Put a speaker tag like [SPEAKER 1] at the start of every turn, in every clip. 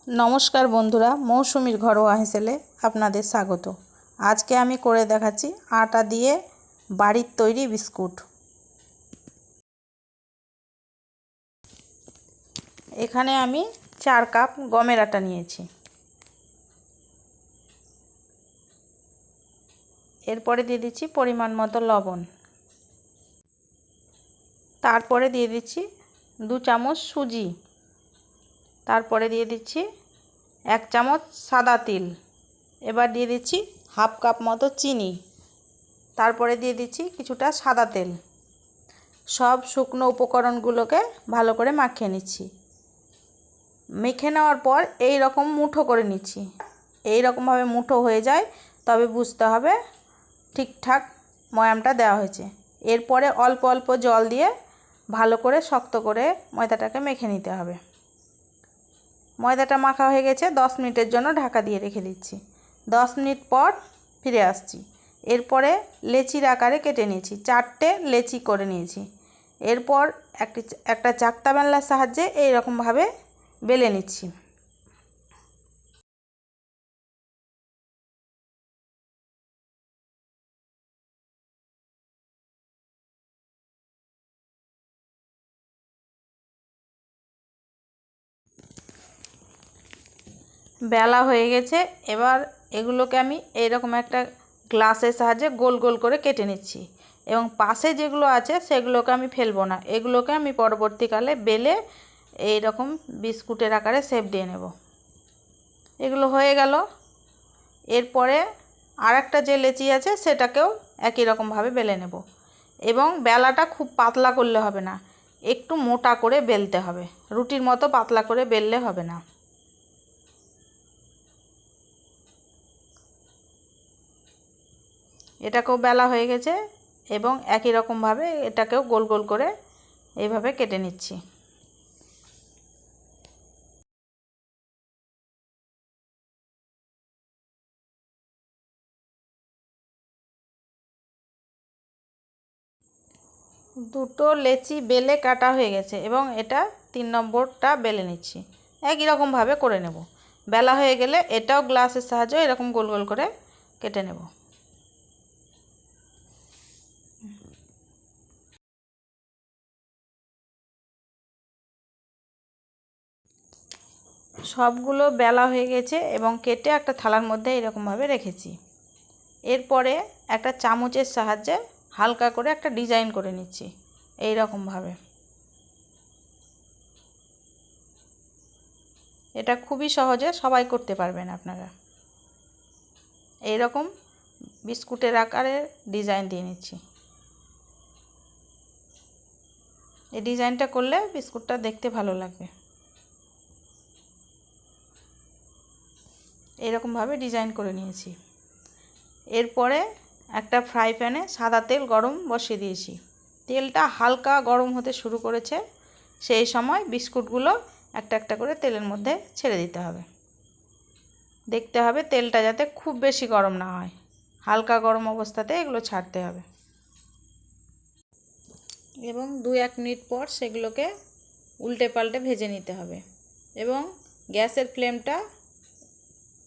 [SPEAKER 1] नमस्कार बंधुरा मौसुमीर घरोया हेसेले आपनादेर स्वागत। आज के आमी करे देखाচ্ছি आटा दिए बाड़ीर तैरी बिस्कुट। एखाने आमी 4 कप गमेर आटा निয়েছি। एरपरे दिए दिচ্ছি परिमाण मतो लवण। तारपरे दिए दिচ্ছি 2 चामच सुजी। तारपरे दिए दिচ্ছি 1 चामच सादा तिल। एबार दिए दिচ্ছি हाफ कप मतो चीनी। तारपरे दिए दिচ্ছি কিছুটা সাদা তেল। सब शुकनो उपकरणगुलोके भालो करे माखिয়ে নিচ্ছি। মেখে নেওয়ার পর এই রকম মুঠো করে নিচ্ছি। এই রকম ভাবে মুঠো হয়ে যায় তবে বুঝতে হবে ঠিকঠাক ময়ামটা দেওয়া হয়েছে। এরপরে অল্প অল্প জল দিয়ে ভালো করে শক্ত করে ময়দাটাকে মেখে নিতে হবে। ময়দাটা মাখা হয়ে গেছে। 10 মিনিটের জন্য ঢাকা দিয়ে রেখে দিচ্ছি। 10 মিনিট পর ফিরে আসছি। এরপরে লেচির আকারে কেটে নিয়েছি। 4টে লেচি করে নিয়েছি। এরপর একটা চাকতা বেলনার সাহায্যে এই রকম ভাবে বেলে নিচ্ছি। বেলা হয়ে গেছে। এবার এগুলোকে আমি এই রকম একটা গ্লাসের সাহায্যে গোল গোল করে কেটে নিচ্ছি এবং পাশে যেগুলো আছে সেগুলোকে আমি ফেলবো না। এগুলোকে আমি পরবর্তীকালে বেলে এই রকম বিস্কুটের আকারে শেপ দিয়ে নেব। এগুলো হয়ে গেল। এরপরে আরেকটা যে লেচি আছে সেটাকেও একই রকম ভাবে বেলে নেব এবং বেলাটা খুব পাতলা করলে হবে না, একটু মোটা করে বেলতে হবে। রুটির মতো পাতলা করে বেললে হবে না। এটাকেও বেলা হয়ে গেছে এবং একই রকম ভাবে এটাকেও গোল গোল করে এইভাবে কেটে নিচ্ছি। দুটো লেচি বেলে কাটা হয়ে গেছে এবং এটা 3 নম্বরটা বেলে নিচ্ছি। একই রকম ভাবে করে নেব। বেলা হয়ে গেলে এটাও গ্লাসের সাহায্যে এরকম গোল গোল করে কেটে নেব। সবগুলো বেলা হয়ে গেছে এবং কেটে একটা থালার মধ্যে এরকম ভাবে রেখেছি। এরপরে একটা চামচের সাহায্যে হালকা করে একটা ডিজাইন করে নিচ্ছি এই রকম ভাবে। এটা খুবই সহজে সবাই করতে পারবেন আপনারা। এই রকম বিস্কুটের আকারে ডিজাইন দিয়ে নিচ্ছি। এই ডিজাইনটা করলে বিস্কুটটা দেখতে ভালো লাগবে। এরকম ভাবে ডিজাইন করে নিয়েছি। এরপরে একটা ফ্রাই প্যানে সাদা তেল গরম বসিয়ে দিয়েছি। তেলটা হালকা গরম হতে শুরু করেছে। সেই সময় বিস্কুটগুলো একটা একটা করে তেলের মধ্যে ছেড়ে দিতে হবে। দেখতে হবে তেলটা যাতে খুব বেশি গরম না হয়, হালকা গরম অবস্থাতে এগুলো ছাড়তে হবে এবং 2-1 মিনিট পর সেগুলোকে উল্টে পাল্টে ভেজে নিতে হবে এবং গ্যাসের ফ্লেমটা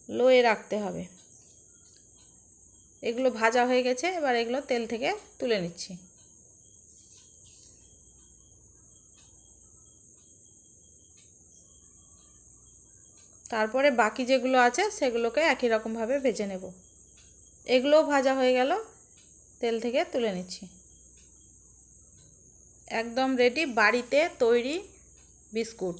[SPEAKER 1] লোয়ে রাখতে হবে। এগুলো ভাজা হয়ে গেছে। এবার এগুলো তেল থেকে তুলে নিচ্ছি। তারপরে বাকি যেগুলো আছে সেগুলোকে একই রকম ভাবে ভেজে নেব। এগুলোও ভাজা হয়ে গেল। তেল থেকে তুলে নিচ্ছি। একদম রেডি বাড়িতে তৈরি বিস্কুট।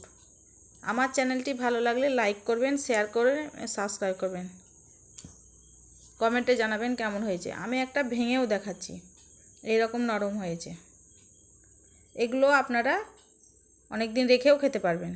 [SPEAKER 1] আমার চ্যানেলটি ভালো লাগলে লাইক করবেন, শেয়ার করবেন, সাবস্ক্রাইব করবেন। কমেন্টে জানাবেন কেমন হয়েছে। আমি একটা ভেঙেও দেখাচ্ছি। এই রকম নরম হয়েছে। এগুলো আপনারা অনেক দিন রেখেও খেতে পারবেন।